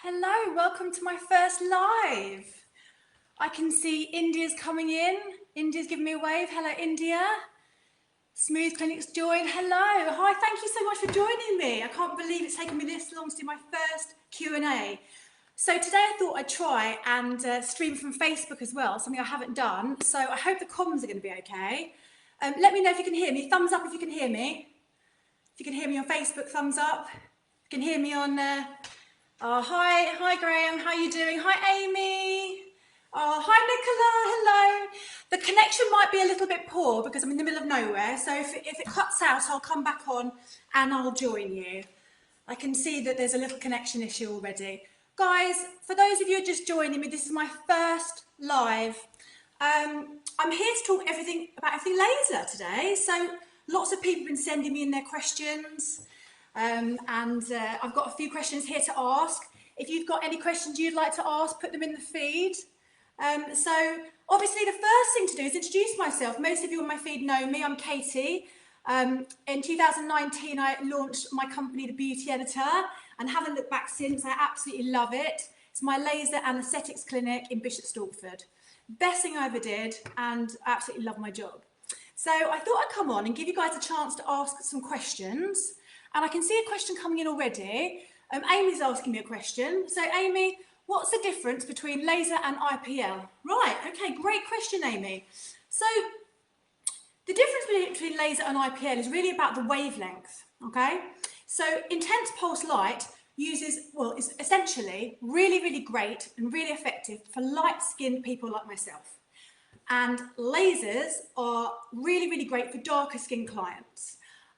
Hello, welcome to my first live. I can see India's coming in. India's giving me a wave. Hello, India. Smooth Clinics joined. Hello. Hi, thank you so much for joining me. I can't believe it's taken me this long to do my first Q&A. So today I thought I'd try and stream from Facebook as well, something I haven't done. So I hope the comms are going to be okay. Let me know if you can hear me. Thumbs up if you can hear me. If you can hear me on Facebook, thumbs up. If you can hear me on... hi Graham, how are you doing? Hi Amy. Oh, hi Nicola, hello. The connection might be a little bit poor because I'm in the middle of nowhere, so if it cuts out, I'll come back on and I'll join you. I can see that there's a little connection issue already. Guys, for those of you who are just joining me, this is my first live. I'm here to talk about everything laser today, so lots of people have been sending me in their questions. I've got a few questions here to ask. If you've got any questions you'd like to ask, put them in the feed. So obviously the first thing to do is introduce myself. Most of you on my feed know me, I'm Katie. In 2019 I launched my company, The Beauty Editor, and haven't looked back since. I absolutely love it. It's my laser and aesthetics clinic in Bishop Stortford. Best thing I ever did, and I absolutely love my job. So I thought I'd come on and give you guys a chance to ask some questions. And I can see a question coming in already. Amy's asking me a question. So Amy, what's the difference between laser and IPL? Right, okay, great question, Amy. So the difference between laser and IPL is really about the wavelength, okay? So intense pulse light is essentially really, really great and really effective for light-skinned people like myself. And lasers are really, really great for darker skin clients.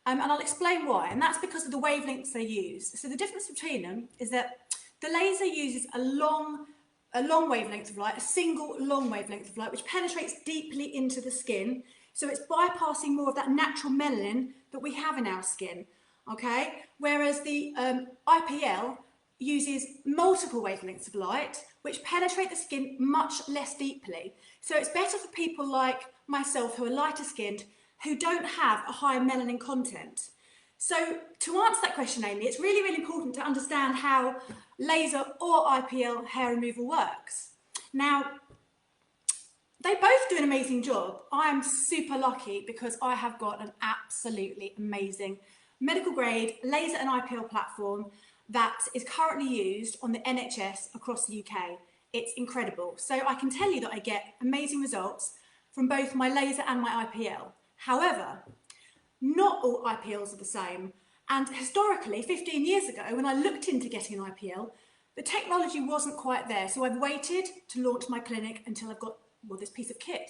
And I'll explain why, and that's because of the wavelengths they use. So the difference between them is that the laser uses a long wavelength of light, a single long wavelength of light, which penetrates deeply into the skin. So it's bypassing more of that natural melanin that we have in our skin, okay? Whereas the IPL uses multiple wavelengths of light, which penetrate the skin much less deeply. So it's better for people like myself who are lighter skinned, who don't have a high melanin content. So to answer that question, Amy, it's really, really important to understand how laser or IPL hair removal works. Now, they both do an amazing job. I am super lucky because I have got an absolutely amazing medical grade laser and IPL platform that is currently used on the NHS across the UK. It's incredible. So I can tell you that I get amazing results from both my laser and my IPL. However, not all IPLs are the same, and historically, 15 years ago, when I looked into getting an IPL, the technology wasn't quite there, so I've waited to launch my clinic until I've got, this piece of kit.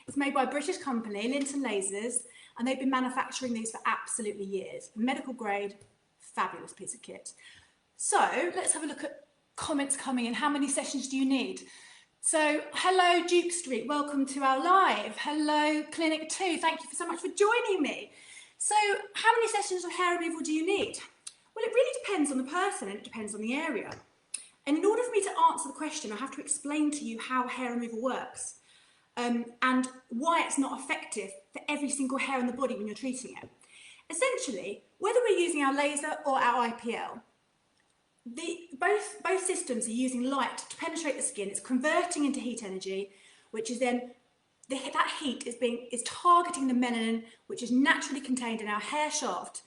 It's made by a British company, Linton Lasers, and they've been manufacturing these for absolutely years. Medical grade, fabulous piece of kit. So let's have a look at comments coming in. How many sessions do you need? So, hello Duke Street, welcome to our live. Hello Clinic 2, thank you so much for joining me. So, how many sessions of hair removal do you need? Well, it really depends on the person and it depends on the area. And in order for me to answer the question, I have to explain to you how hair removal works and why it's not effective for every single hair on the body when you're treating it. Essentially, whether we're using our laser or our IPL, both systems are using light to penetrate the skin. It's converting into heat energy, which is then that heat is targeting the melanin, which is naturally contained in our hair shaft,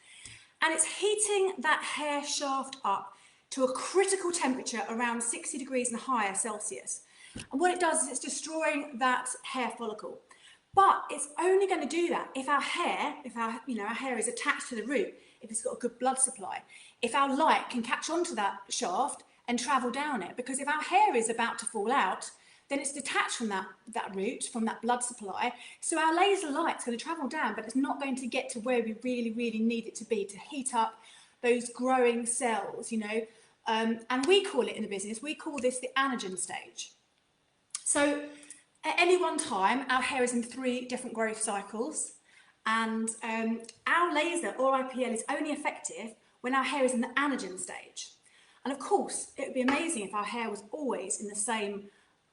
and it's heating that hair shaft up to a critical temperature around 60 degrees and higher Celsius. And what it does is it's destroying that hair follicle. But it's only going to do that if our hair is attached to the root, if it's got a good blood supply, if our light can catch onto that shaft and travel down it. Because if our hair is about to fall out, then it's detached from that root, from that blood supply. So our laser light's going to travel down, but it's not going to get to where we really, really need it to be to heat up those growing cells, and we call it in the business, we call this the anagen stage. So at any one time, our hair is in 3 different growth cycles, and our laser or IPL is only effective when our hair is in the anagen stage. And of course, it would be amazing if our hair was always in the same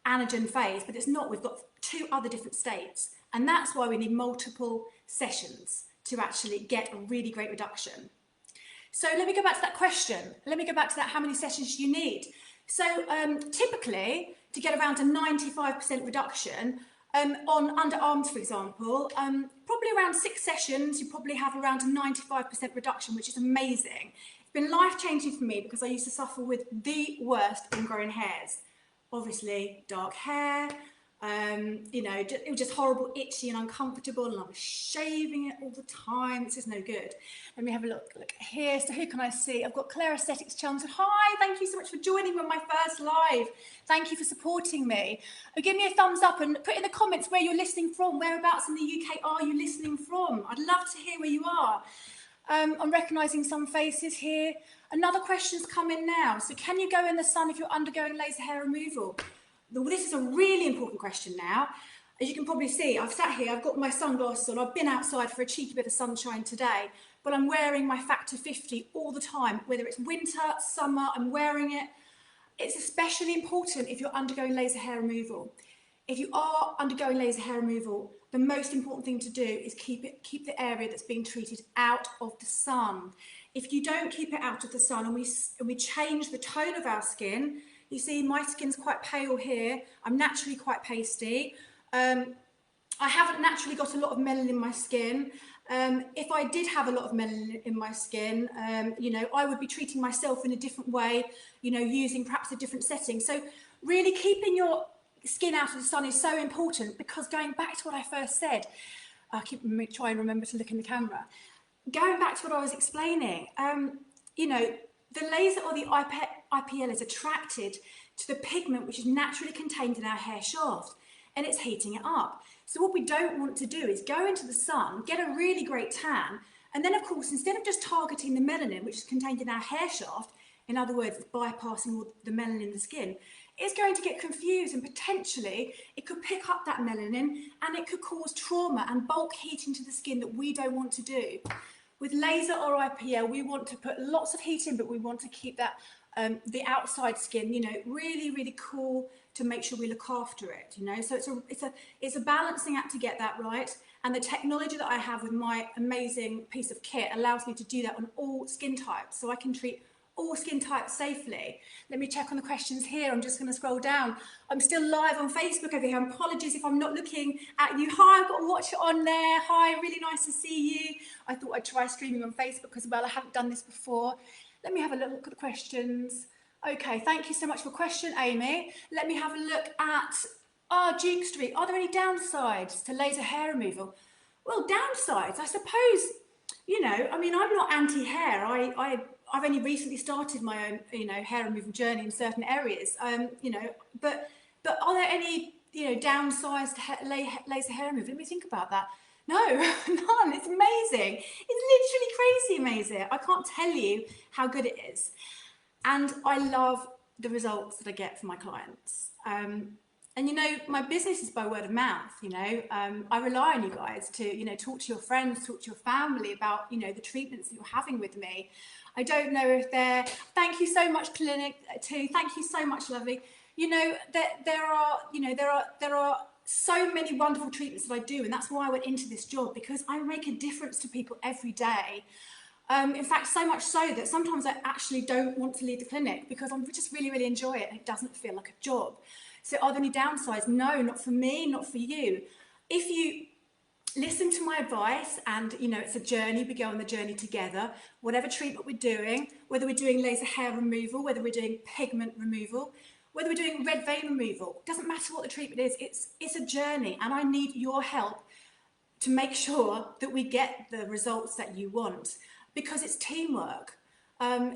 anagen phase, but it's not. We've got 2 other different states, and that's why we need multiple sessions to actually get a really great reduction. So let me go back to that question. Let me go back to that, how many sessions do you need? So typically, to get around a 95% reduction on underarms, for example, probably around 6 sessions, you probably have around a 95% reduction, which is amazing. It's been life-changing for me because I used to suffer with the worst ingrown hairs. Obviously, dark hair, you know, it was just horrible, itchy and uncomfortable, and I was shaving it all the time. This is no good. Let me have a look here. So who can I see? I've got Claire Aesthetics Chelmsford. Hi, thank you so much for joining me on my first live. Thank you for supporting me. Give me a thumbs up and put in the comments where you're listening from. Whereabouts in the UK are you listening from? I'd love to hear where you are. I'm recognising some faces here. Another question's come in now. So can you go in the sun if you're undergoing laser hair removal? This is a really important question now. As you can probably see, I've sat here, I've got my sunglasses on, I've been outside for a cheeky bit of sunshine today, but I'm wearing my Factor 50 all the time, whether it's winter, summer, I'm wearing it. It's especially important if you're undergoing laser hair removal. If you are undergoing laser hair removal, the most important thing to do is keep the area that's being treated out of the sun. If you don't keep it out of the sun and we change the tone of our skin, you see my skin's quite pale here, I'm naturally quite pasty. I haven't naturally got a lot of melanin in my skin. If I did have a lot of melanin in my skin, you know, I would be treating myself in a different way, you know, using perhaps a different setting. So really keeping your skin out of the sun is so important, because going back to what I first said, I keep trying to remember to look in the camera. Going back to what I was explaining, you know, the laser or the IPL is attracted to the pigment which is naturally contained in our hair shaft, and it's heating it up. So what we don't want to do is go into the sun, get a really great tan, and then of course, instead of just targeting the melanin which is contained in our hair shaft, in other words, bypassing all the melanin in the skin, it's going to get confused, and potentially it could pick up that melanin and it could cause trauma and bulk heating to the skin that we don't want to do. With laser or IPL, we want to put lots of heat in, but we want to keep that the outside skin, you know, really, really cool, to make sure we look after it, you know. So it's a balancing act to get that right. And the technology that I have with my amazing piece of kit allows me to do that on all skin types. So I can treat all skin types safely. Let me check on the questions here. I'm just going to scroll down. I'm still live on Facebook over here. Apologies if I'm not looking at you. Hi, I've got to watch it on there. Hi, really nice to see you. I thought I'd try streaming on Facebook as well. I haven't done this before. Let me have a look at the questions. Okay, thank you so much for the question, Amy. Let me have a look at Duke Street. Are there any downsides to laser hair removal? Well, downsides, I suppose, you know, I mean, I'm not anti-hair. I've only recently started my own, you know, hair removal journey in certain areas, you know, but are there any, you know, downsides to laser hair removal? Let me think about that. No, none. It's amazing. It's literally crazy amazing. I can't tell you how good it is. And I love the results that I get from my clients. And, you know, my business is by word of mouth, you know. I rely on you guys to, you know, talk to your friends, talk to your family about, you know, the treatments that you're having with me. I don't know if they're... Thank you so much, Clinic, too. Thank you so much, lovely. You know, there are so many wonderful treatments that I do, and that's why I went into this job, because I make a difference to people every day. In fact, so much so that sometimes I actually don't want to leave the clinic, because I just really, really enjoy it and it doesn't feel like a job. So are there any downsides? No, not for me, not for you. If you listen to my advice, and you know, it's a journey, we go on the journey together, whatever treatment we're doing, whether we're doing laser hair removal, whether we're doing pigment removal, whether we're doing red vein removal, doesn't matter what the treatment is, it's a journey, and I need your help to make sure that we get the results that you want, because it's teamwork.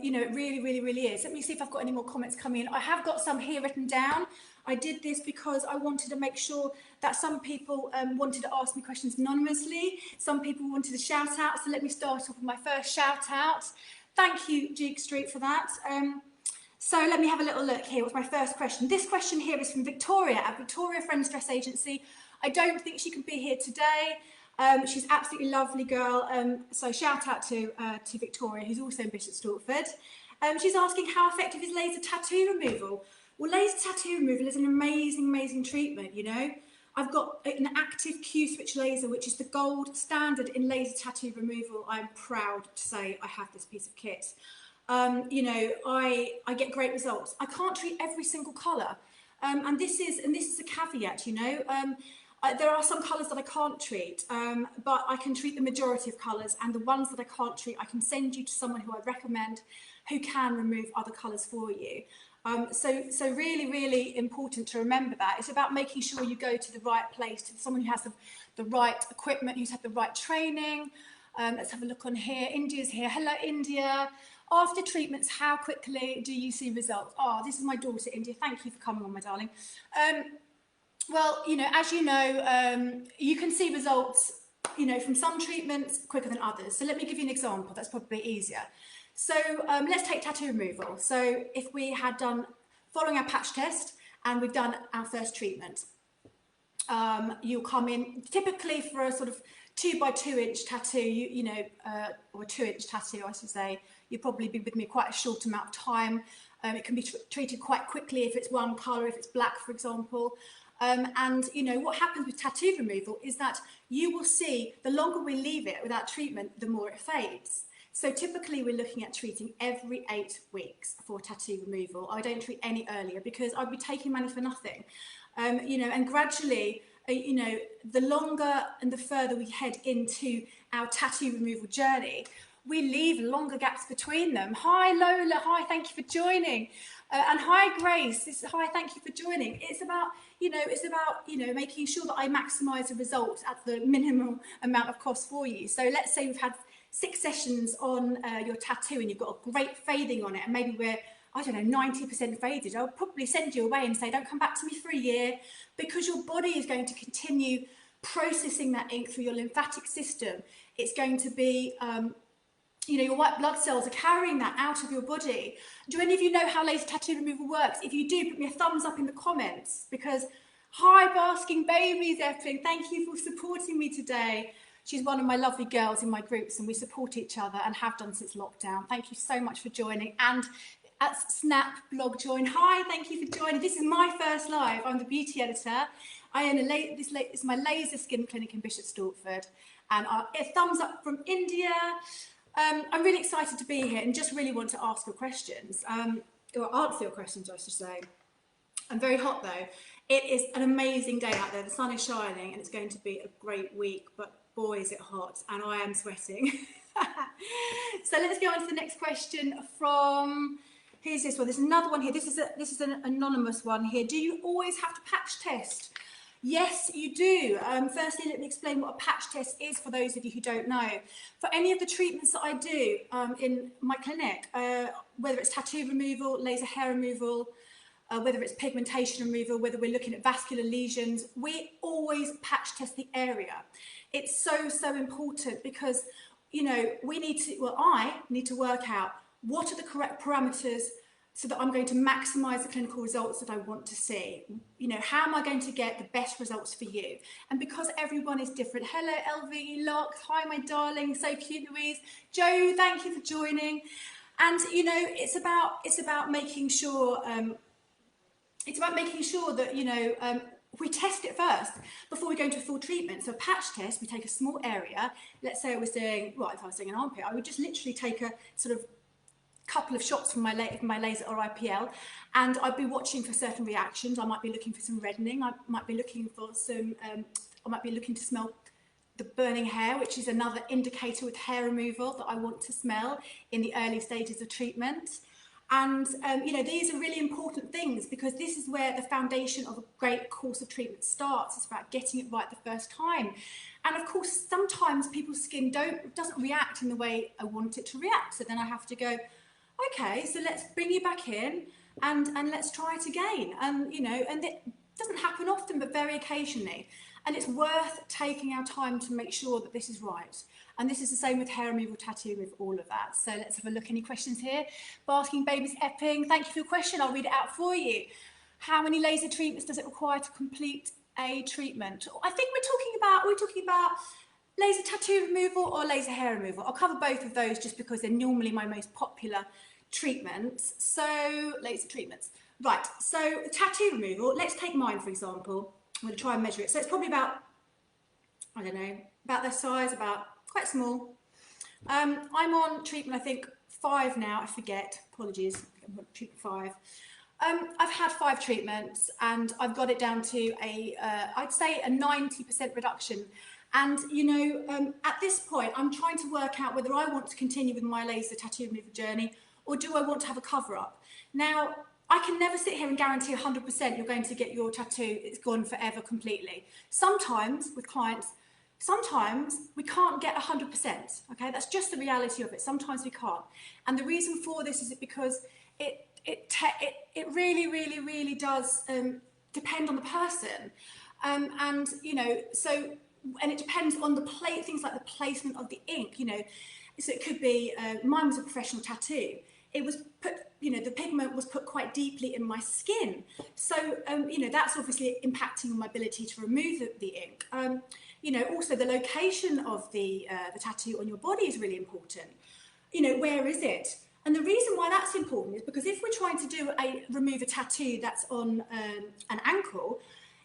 You know, it really, really, really is. Let me see if I've got any more comments coming in. I have got some here written down. I did this because I wanted to make sure that some people wanted to ask me questions anonymously. Some people wanted a shout out. So let me start off with my first shout out. Thank you, Duke Street, for that. So let me have a little look here. What's my first question? This question here is from Victoria at Victoria Friends Dress Agency. I don't think she can be here today. She's an absolutely lovely girl. So shout out to Victoria, who's also in Bishop Stortford. She's asking, how effective is laser tattoo removal? Well, laser tattoo removal is an amazing, amazing treatment, you know. I've got an active Q-switch laser, which is the gold standard in laser tattoo removal. I'm proud to say I have this piece of kit. you know, I get great results. I can't treat every single colour. And this is a caveat, you know. There are some colours that I can't treat, but I can treat the majority of colours, and the ones that I can't treat, I can send you to someone who I recommend who can remove other colours for you. So really, really important to remember that. It's about making sure you go to the right place, to someone who has the right equipment, who's had the right training. Let's have a look on here. India's here. Hello, India. After treatments, how quickly do you see results? Oh, this is my daughter, India. Thank you for coming on, my darling. Well, you know, as you know, you can see results, you know, from some treatments quicker than others. So let me give you an example. That's probably easier. So let's take tattoo removal. So if we had done, following our patch test, and we've done our first treatment, you'll come in typically for a sort of 2 by 2 inch tattoo, or a 2-inch tattoo, I should say. You'll probably be with me quite a short amount of time. It can be treated quite quickly if it's one colour, if it's black, for example. And, you know, what happens with tattoo removal is that you will see the longer we leave it without treatment, the more it fades. So typically we're looking at treating every 8 weeks for tattoo removal. I don't treat any earlier because I'd be taking money for nothing. You know, and gradually, you know, the longer and the further we head into our tattoo removal journey, we leave longer gaps between them. Hi Lola, hi, thank you for joining. And hi Grace, hi, thank you for joining. It's about, you know, making sure that I maximise the results at the minimum amount of cost for you. So let's say we've had 6 sessions on your tattoo and you've got a great fading on it, and maybe we're, I don't know, 90% faded. I'll probably send you away and say, don't come back to me for a year, because your body is going to continue processing that ink through your lymphatic system. It's going to be, you know, your white blood cells are carrying that out of your body. Do any of you know how laser tattoo removal works? If you do, put me a thumbs up in the comments, because hi, Basking Babies, Epping, thank you for supporting me today. She's one of my lovely girls in my groups, and we support each other and have done since lockdown. Thank you so much for joining. And at Snap Blog Join, hi, thank you for joining. This is my first live. I'm the beauty editor. I own this is my laser skin clinic in Bishop Stortford. And a thumbs up from India. I'm really excited to be here and just really want to ask your questions, or answer your questions, I should say. I'm very hot though. It is an amazing day out there. The sun is shining and it's going to be a great week, but boy is it hot, and I am sweating. So let's go on to the next question from, who's this one? There's another one here. This is an anonymous one here. Do you always have to patch test? Yes, you do. Firstly, let me explain what a patch test is for those of you who don't know. For any of the treatments that I do in my clinic, whether it's tattoo removal, laser hair removal, whether it's pigmentation removal, whether we're looking at vascular lesions, we always patch test the area. It's so important, because, you know, I need to work out what are the correct parameters so that I'm going to maximise the clinical results that I want to see. You know, how am I going to get the best results for you? And because everyone is different. Hello, LV Locke. Hi, my darling. So cute, Louise. Joe, thank you for joining. And, you know, it's about making sure, that, you know, we test it first before we go into full treatment. So a patch test, we take a small area. Let's say I was doing, well, if I was doing an armpit, I would just literally take a sort of couple of shots from my laser or IPL, and I'd be watching for certain reactions. I might be looking for some reddening. I might be looking for some, I might be looking to smell the burning hair, which is another indicator with hair removal that I want to smell in the early stages of treatment. And, you know, these are really important things, because this is where the foundation of a great course of treatment starts. It's about getting it right the first time. And of course, sometimes people's skin doesn't react in the way I want it to react. So then I have to go, okay, so let's bring you back in and let's try it again. And, you know, and it doesn't happen often, but very occasionally. And it's worth taking our time to make sure that this is right. And this is the same with hair removal, tattoo, with all of that. So let's have a look. Any questions here? Basking Babies Epping, thank you for your question. I'll read it out for you. How many laser treatments does it require to complete a treatment? I think we're talking about laser tattoo removal or laser hair removal. I'll cover both of those just because they're normally my most popular treatments. So laser treatments. Right, so tattoo removal, let's take mine for example. I'm going to try and measure it. So it's probably about, I don't know, about their size, about quite small. I'm on treatment, I think, 5 now, I forget, apologies, I'm on treatment 5. I've had 5 treatments and I've got it down to I'd say a 90% reduction. And, you know, at this point, I'm trying to work out whether I want to continue with my laser tattoo removal journey or do I want to have a cover-up. Now, I can never sit here and guarantee 100% you're going to get your tattoo, it's gone forever completely. Sometimes, with clients, sometimes we can't get 100%, okay? That's just the reality of it. Sometimes we can't. And the reason for this is because it really does depend on the person. And, you know, so, and it depends on the things like the placement of the ink, you know. So it could be, mine was a professional tattoo. It was put, you know, the pigment was put quite deeply in my skin. So, you know, that's obviously impacting on my ability to remove the ink. You know, also the location of the tattoo on your body is really important. You know, where is it? And the reason why that's important is because if we're trying to remove a tattoo that's on an ankle,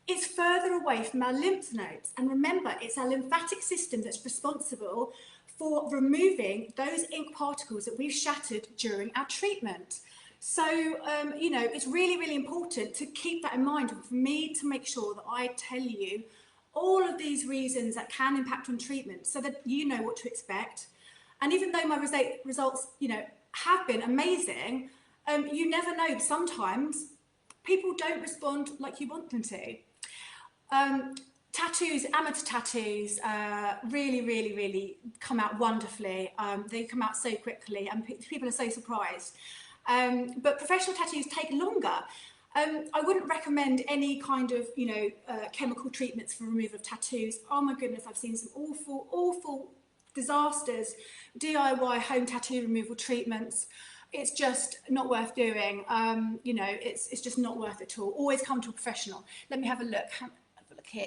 it's further away from our lymph nodes. And remember, it's our lymphatic system that's responsible for removing those ink particles that we've shattered during our treatment. So, you know, it's really important to keep that in mind for me to make sure that I tell you all of these reasons that can impact on treatment so that you know what to expect. And even though my results, you know, have been amazing, you never know. Sometimes people don't respond like you want them to. Tattoos, amateur tattoos, really come out wonderfully. They come out so quickly and people are so surprised. But professional tattoos take longer. I wouldn't recommend any kind of, you know, chemical treatments for removal of tattoos. Oh my goodness, I've seen some awful disasters, DIY home tattoo removal treatments. It's just not worth doing. You know, it's just not worth it at all. Always come to a professional. Let me have a look. Here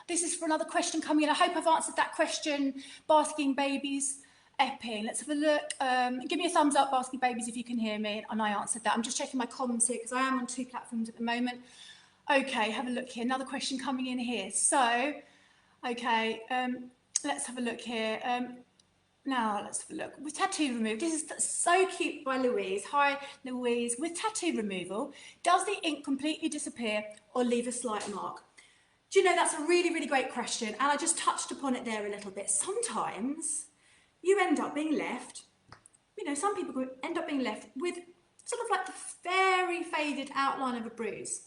this is for another question coming in. I hope I've answered that question. Basking babies, Epping. Let's have a look. Give me a thumbs up, Basking babies, if you can hear me. And I answered that. I'm just checking my comments here because I am on 2 platforms at the moment. Okay, have a look here. Another question coming in here. So, okay, let's have a look here. Now, let's have a look. With tattoo removal, this is so cute by Louise. Hi, Louise. With tattoo removal, does the ink completely disappear or leave a slight mark? Do you know, that's a really great question. And I just touched upon it there a little bit. Sometimes you end up being left, you know, some people end up being left with sort of like the very faded outline of a bruise.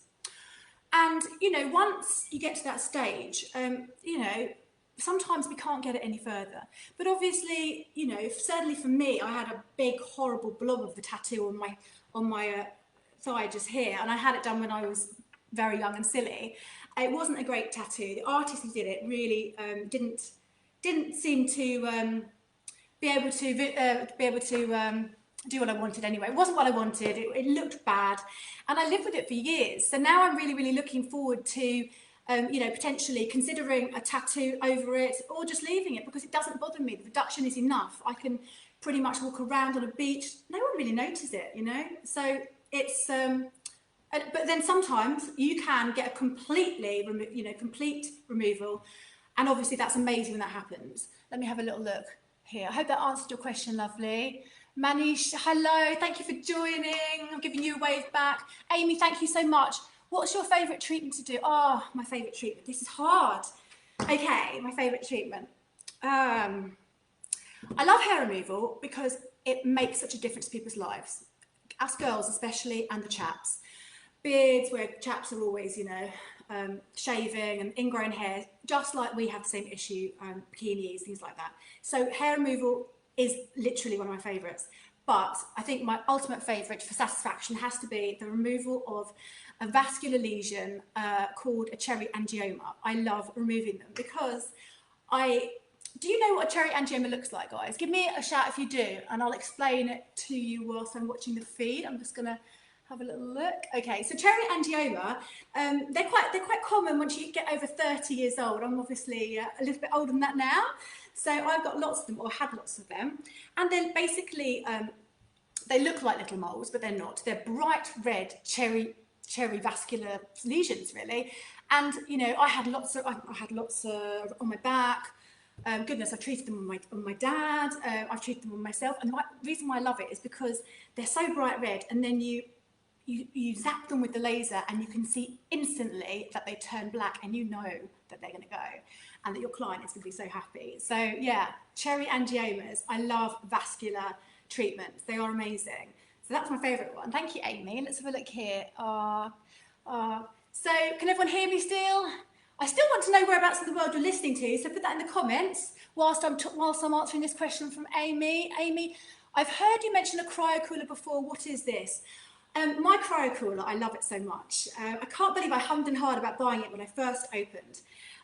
And, you know, once you get to that stage, you know, sometimes we can't get it any further. But obviously, you know, certainly for me, I had a big, horrible blob of the tattoo on my thigh just here. And I had it done when I was very young and silly. It wasn't a great tattoo. The artist who did it really didn't seem to be able to do what I wanted anyway. It wasn't what I wanted. It looked bad, and I lived with it for years. So now I'm really looking forward to you know, potentially considering a tattoo over it or just leaving it because it doesn't bother me. The reduction is enough. I can pretty much walk around on a beach. No one really notices it, you know. So it's but then sometimes you can get a complete removal, and obviously that's amazing when that happens. Let me have a little look here. I hope that answered your question, lovely. Manish, hello, thank you for joining. I'm giving you a wave back. Amy, thank you so much. What's your favourite treatment to do? Oh, my favourite treatment. This is hard. Okay, my favourite treatment. I love hair removal because it makes such a difference to people's lives. Us girls especially, and the chaps. Beards, where chaps are always, you know, shaving and ingrown hair, just like we have the same issue, bikinis, things like that. So hair removal is literally one of my favourites. But I think my ultimate favourite for satisfaction has to be the removal of a vascular lesion called a cherry angioma. I love removing them because do you know what a cherry angioma looks like, guys? Give me a shout if you do, and I'll explain it to you whilst I'm watching the feed. I'm just going to have a little look. Okay, so cherry angioma, they're quite common once you get over 30 years old. I'm obviously a little bit older than that now, so I've got lots of them, or had lots of them, and they're basically they look like little moles, but they're not. They're bright red cherry vascular lesions, really. And you know, I had lots on my back, Goodness, I've treated them on my dad, I've treated them on myself, and the reason why I love it is because they're so bright red, and then you zap them with the laser and you can see instantly that they turn black, and you know that they're going to go and that your client is going to be so happy. So yeah, cherry angiomas, I love vascular treatments. They are amazing. So that's my favourite one. Thank you, Amy. Let's have a look here. So can everyone hear me still? I still want to know whereabouts in the world you're listening to, so put that in the comments whilst I'm answering this question from Amy. Amy, I've heard you mention a cryocooler before. What is this? My cryocooler, I love it so much. I can't believe I hummed and hawed about buying it when I first opened.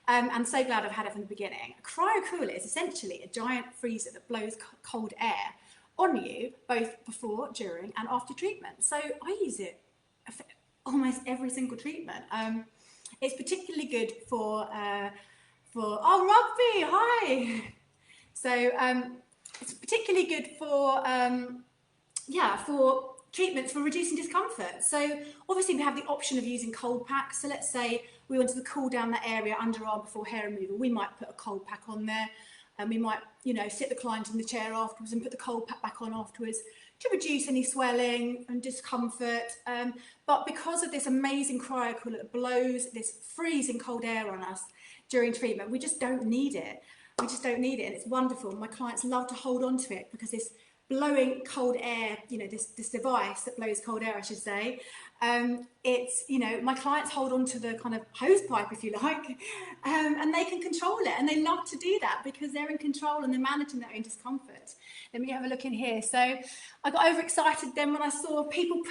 And so glad I've had it from the beginning. A cryocooler is essentially a giant freezer that blows cold air on you, both before, during, and after treatment. So I use it for almost every single treatment. It's particularly good for rugby, hi! So it's particularly good for treatments for reducing discomfort. So obviously we have the option of using cold packs. So let's say we wanted to cool down that area, underarm before hair removal, we might put a cold pack on there, and we might, sit the client in the chair afterwards and put the cold pack back on afterwards to reduce any swelling and discomfort. But because of this amazing cryocooler that blows this freezing cold air on us during treatment, we just don't need it. We just don't need it, and it's wonderful. My clients love to hold on to it because this blowing cold air, this device that blows cold air, I should say, it's, my clients hold on to the kind of hose pipe, if you like, and they can control it, and they love to do that because they're in control and they're managing their own discomfort. Let me have a look in here. So I got overexcited then when I saw people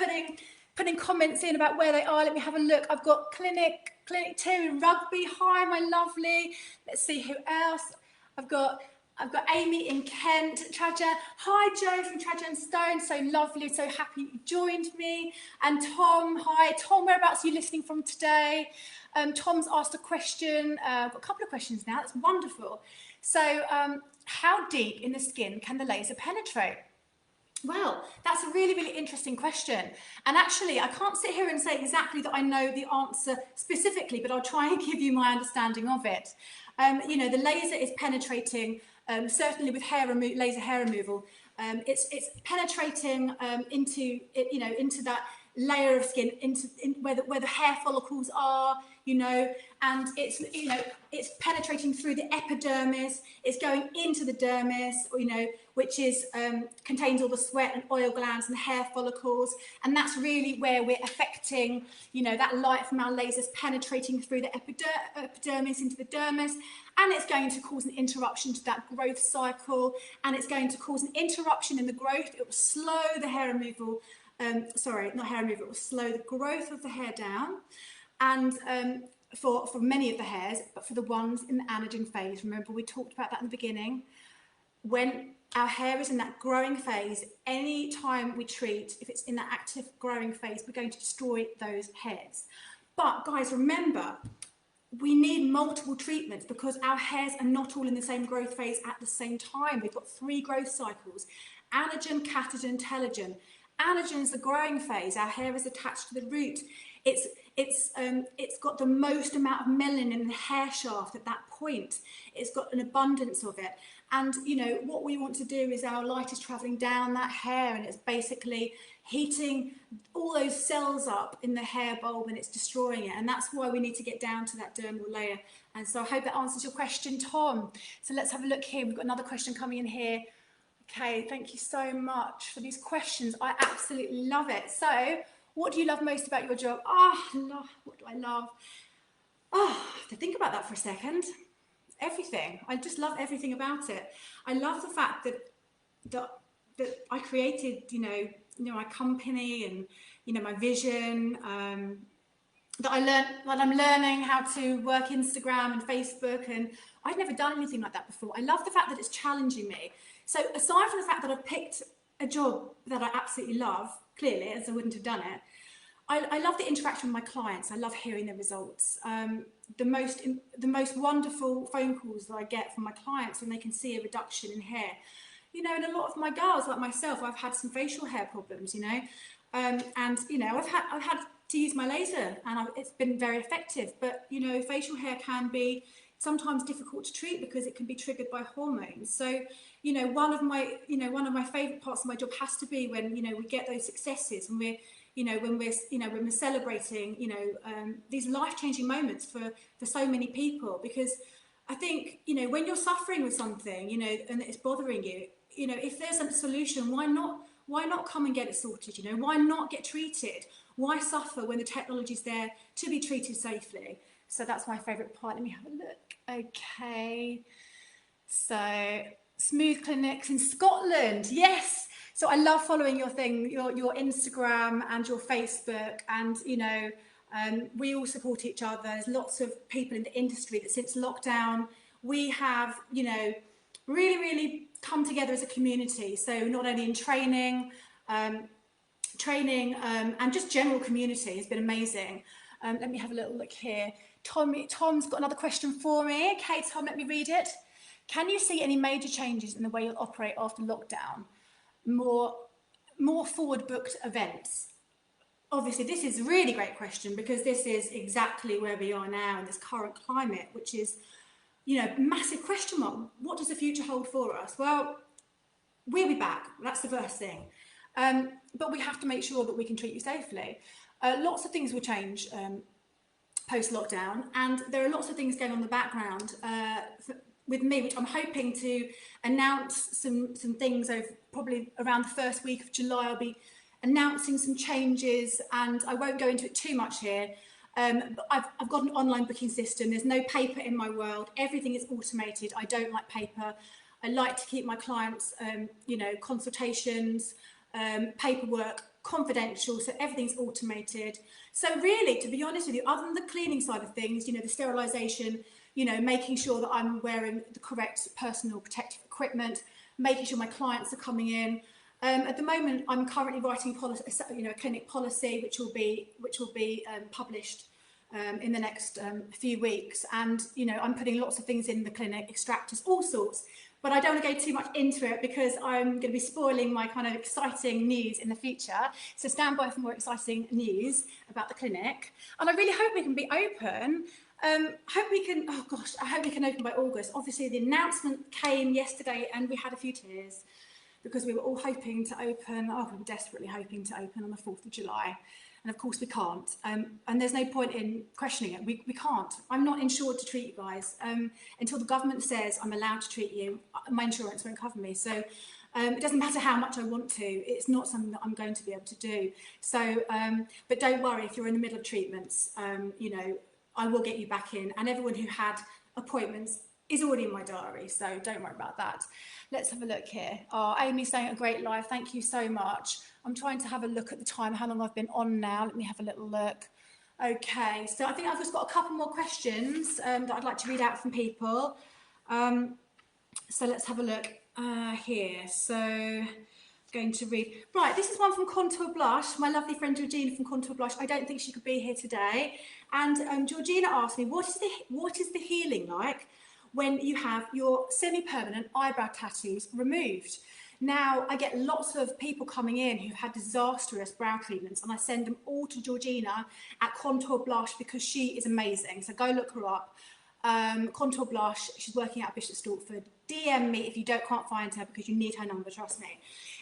putting comments in about where they are. Let me have a look. I've got Clinic 2 in Rugby. Hi, my lovely. Let's see who else. I've got Amy in Kent, Traja. Hi, Joe from Traja and Stone. So lovely, so happy you joined me. And Tom, hi. Tom, whereabouts are you listening from today? Tom's asked a question. I've got a couple of questions now. That's wonderful. So how deep in the skin can the laser penetrate? Well, that's a really, really interesting question. And actually, I can't sit here and say exactly that I know the answer specifically, but I'll try and give you my understanding of it. The laser is penetrating, certainly with laser hair removal. It's penetrating into that layer of skin, where the hair follicles are, and it's penetrating through the epidermis. It's going into the dermis, which is contains all the sweat and oil glands and hair follicles, and that's really where we're affecting, that light from our lasers penetrating through the epidermis into the dermis, and it's going to cause an interruption to that growth cycle, and it's going to cause an interruption in the growth. It will slow the hair removal. It will slow the growth of the hair down, and for many of the hairs, but for the ones in the anagen phase, remember we talked about that in the beginning, when our hair is in that growing phase, any time we treat, if it's in that active growing phase, we're going to destroy those hairs. But guys, remember, we need multiple treatments because our hairs are not all in the same growth phase at the same time. We've got 3 growth cycles: anagen, catagen, telogen. Anagen's the growing phase. Our hair is attached to the root. It's got the most amount of melanin in the hair shaft at that point. It's got an abundance of it. And, what we want to do is our light is traveling down that hair, and it's basically heating all those cells up in the hair bulb, and it's destroying it. And that's why we need to get down to that dermal layer. And so I hope that answers your question, Tom. So let's have a look here. We've got another question coming in here. Okay, thank you so much for these questions. I absolutely love it. So, what do you love most about your job? What do I love? I have to think about that for a second. Everything. I just love everything about it. I love the fact that I created, my company and, my vision, that I'm learning how to work Instagram and Facebook, and I'd never done anything like that before. I love the fact that it's challenging me. So aside from the fact that I've picked a job that I absolutely love, clearly, as I wouldn't have done it, I love the interaction with my clients. I love hearing their results. The most wonderful phone calls that I get from my clients when they can see a reduction in hair. And a lot of my girls, like myself, I've had some facial hair problems, and I've had to use my laser, and it's been very effective. But facial hair can be, sometimes difficult to treat because it can be triggered by hormones. So, you know, one of my favourite parts of my job has to be when, you know, we get those successes and when we're celebrating, these life-changing moments for so many people. Because I think, you know, when you're suffering with something, you know, and it's bothering you, you know, if there's a solution, why not come and get it sorted? You know, why not get treated? Why suffer when the technology's there to be treated safely? So that's my favourite part. Let me have a look. Okay. So, smooth clinics in Scotland. Yes. So I love following your Instagram and your Facebook, and you know, we all support each other. There's lots of people in the industry that since lockdown we have, you know, really come together as a community. So not only in training, and just general community has been amazing. Let me have a little look here. Tom's got another question for me. Okay, Tom, let me read it. Can you see any major changes in the way you'll operate after lockdown? More forward booked events? Obviously, this is a really great question because this is exactly where we are now in this current climate, which is, you know, massive question mark. What does the future hold for us? Well, we'll be back. That's the first thing. But we have to make sure that we can treat you safely. Lots of things will change post-lockdown, and there are lots of things going on in the background with me, which I'm hoping to announce some things over probably around the first week of July. I'll be announcing some changes, and I won't go into it too much here. But I've got an online booking system. There's no paper in my world. Everything is automated. I don't like paper. I like to keep my clients, you know, consultations, paperwork confidential, so everything's automated. So really, to be honest with you, other than the cleaning side of things, you know, the sterilisation, you know, making sure that I'm wearing the correct personal protective equipment, making sure my clients are coming in. At the moment, I'm currently writing policy, you know, a clinic policy, which will be published in the next few weeks. And you know, I'm putting lots of things in the clinic, extractors, all sorts. But I don't want to go too much into it because I'm going to be spoiling my kind of exciting news in the future. So stand by for more exciting news about the clinic. And I really hope we can be open. I hope we can open by August. Obviously, the announcement came yesterday and we had a few tears because we were all hoping to open, we were desperately hoping to open on the 4th of July. And of course we can't. And there's no point in questioning it. We can't. I'm not insured to treat you guys. Until the government says I'm allowed to treat you, my insurance won't cover me. So it doesn't matter how much I want to. It's not something that I'm going to be able to do. So, but don't worry, if you're in the middle of treatments, you know, I will get you back in. And everyone who had appointments is already in my diary, so don't worry about that. Let's have a look here. Oh, Amy's saying a great live. Thank you so much. I'm trying to have a look at the time, how long I've been on now. Let me have a little look. Okay, so I think I've just got a couple more questions that I'd like to read out from people. So let's have a look here. So going to read. Right, this is one from Contour Blush, my lovely friend Georgina from Contour Blush. I don't think she could be here today. And Georgina asked me, what is the healing like when you have your semi-permanent eyebrow tattoos removed? Now, I get lots of people coming in who've had disastrous brow treatments, and I send them all to Georgina at Contour Blush because she is amazing. So go look her up. Contour Blush, she's working out Bishop Stortford. DM me if you can't find her because you need her number, trust me.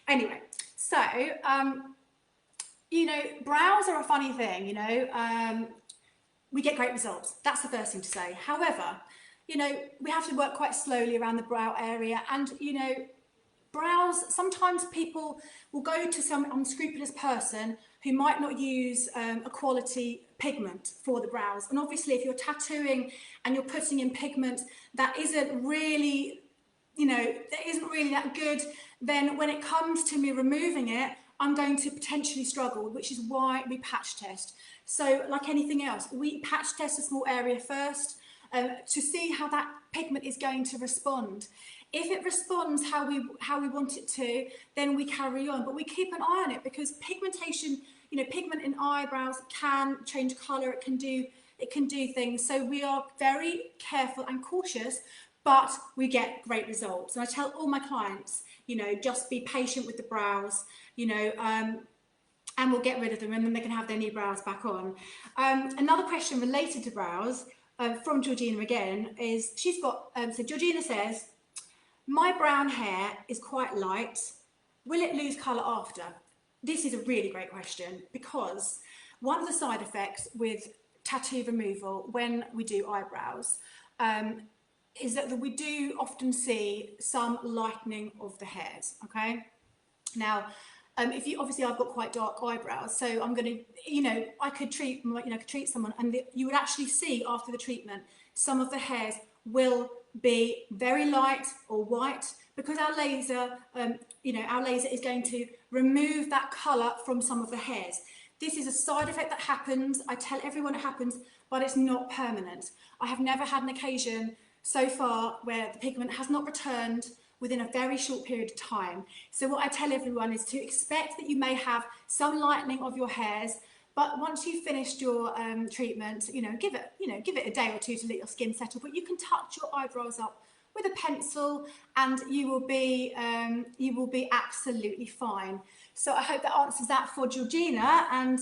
Anyway, so, you know, brows are a funny thing, you know. We get great results. That's the first thing to say. However, you know, we have to work quite slowly around the brow area, and, you know, brows, sometimes people will go to some unscrupulous person who might not use a quality pigment for the brows. And obviously, if you're tattooing and you're putting in pigment that isn't really, you know, that isn't really that good, then when it comes to me removing it, I'm going to potentially struggle, which is why we patch test. So like anything else, we patch test a small area first to see how that pigment is going to respond. If it responds how we want it to, then we carry on. But we keep an eye on it because pigmentation, you know, pigment in eyebrows can change colour. It can do things. So we are very careful and cautious, but we get great results. And I tell all my clients, you know, just be patient with the brows, you know, and we'll get rid of them and then they can have their new brows back on. Another question related to brows. from Georgina again is, she's got, so Georgina says, my brown hair is quite light. Will it lose colour after? This is a really great question, because one of the side effects with tattoo removal when we do eyebrows is that we do often see some lightening of the hairs, okay? Now, if you, obviously I've got quite dark eyebrows, so I'm going to, you know, I could treat, you know, could treat someone, and you would actually see after the treatment, some of the hairs will be very light or white, because our laser, you know, our laser is going to remove that colour from some of the hairs. This is a side effect that happens. I tell everyone it happens, but it's not permanent. I have never had an occasion so far where the pigment has not returned within a very short period of time. So what I tell everyone is to expect that you may have some lightening of your hairs, but once you've finished your treatment, you know, give it a day or two to let your skin settle. But you can touch your eyebrows up with a pencil, and you will be absolutely fine. So I hope that answers that for Georgina. And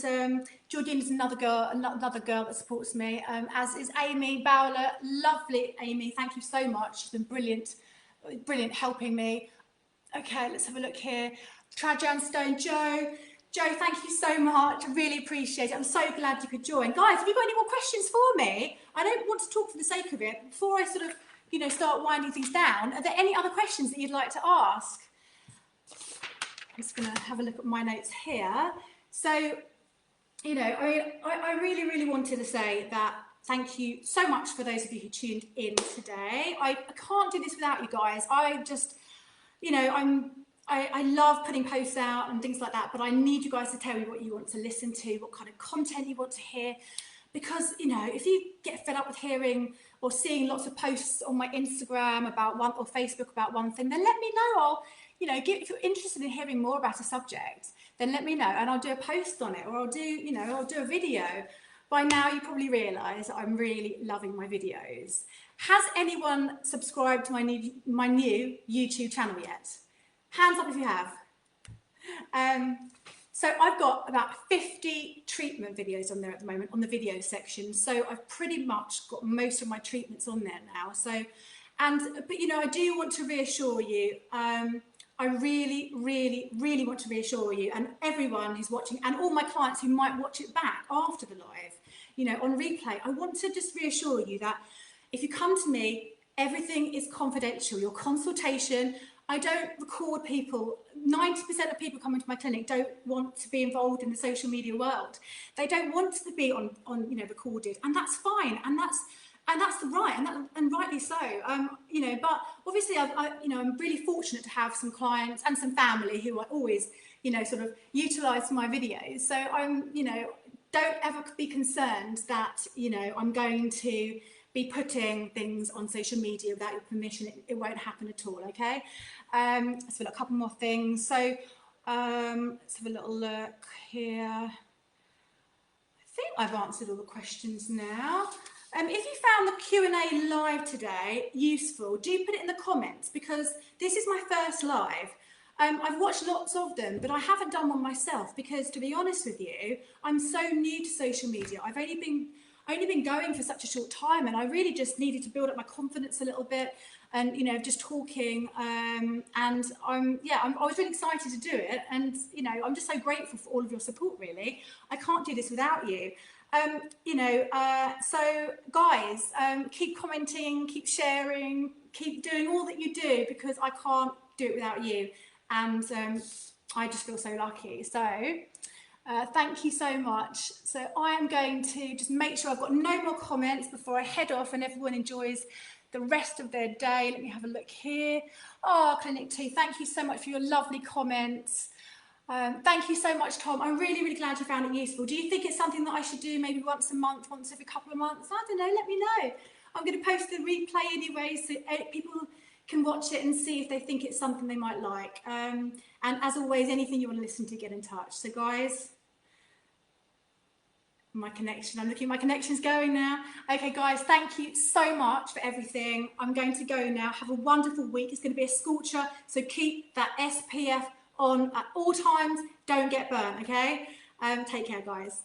Georgina's another girl that supports me, as is Amy Bowler. Lovely, Amy. Thank you so much. She's been brilliant helping me. Okay, let's have a look here. Trajan Stone, Joe, thank you so much. I really appreciate it. I'm so glad you could join. Guys, have you got any more questions for me? I don't want to talk for the sake of it. Before I sort of, you know, start winding things down, are there any other questions that you'd like to ask? I'm just going to have a look at my notes here. So, you know, I mean, I really wanted to say that thank you so much for those of you who tuned in today. I can't do this without you guys. I just, you know, I love putting posts out and things like that, but I need you guys to tell me what you want to listen to, what kind of content you want to hear, because, you know, if you get fed up with hearing or seeing lots of posts on my Instagram about one, or Facebook about one thing, then let me know. I'll, you know, if you're interested in hearing more about a subject, then let me know and I'll do a post on it, or I'll do, you know, I'll do a video. By now you probably realise that I'm really loving my videos. Has anyone subscribed to my new YouTube channel yet? Hands up if you have. So I've got about 50 treatment videos on there at the moment, on the video section. So I've pretty much got most of my treatments on there now. So, but you know, I do want to reassure you, I really want to reassure you, and everyone who's watching, and all my clients who might watch it back after the live, you know, on replay, I want to just reassure you that if you come to me, everything is confidential. Your consultation, I don't record people. 90% of people coming to my clinic don't want to be involved in the social media world. They don't want to be on you know, recorded, and that's fine, and that's right, and rightly so. You know, but obviously, you know, I'm really fortunate to have some clients and some family who I always, you know, sort of utilise my videos. So I'm, you know, don't ever be concerned that, you know, I'm going to be putting things on social media without your permission. It won't happen at all. Okay. Let's have a couple more things. So let's have a little look here. I think I've answered all the questions now. If you found the Q&A live today useful, do put it in the comments, because this is my first live. I've watched lots of them, but I haven't done one myself because, to be honest with you, I'm so new to social media. I've only been going for such a short time, and I really just needed to build up my confidence a little bit, and, you know, just talking. And I was really excited to do it, and, you know, I'm just so grateful for all of your support. Really, I can't do this without you. You know, so guys, keep commenting, keep sharing, keep doing all that you do, because I can't do it without you, and I just feel so lucky. So thank you so much. So I am going to just make sure I've got no more comments before I head off, and everyone enjoys the rest of their day. Let me have a look here. Oh, Clinic 2, thank you so much for your lovely comments. Thank you so much, Tom. I'm really glad you found it useful. Do you think it's something that I should do maybe once a month, once every couple of months? I don't know, let me know. I'm going to post the replay anyway, so people can watch it and see if they think it's something they might like. And as always, anything you want to listen to, get in touch. So guys, my connection, I'm looking at my connections going now. Okay guys, thank you so much for everything. I'm going to go now. Have a wonderful week. It's going to be a scorcher, so keep that SPF on at all times. Don't get burnt, okay? Take care, guys.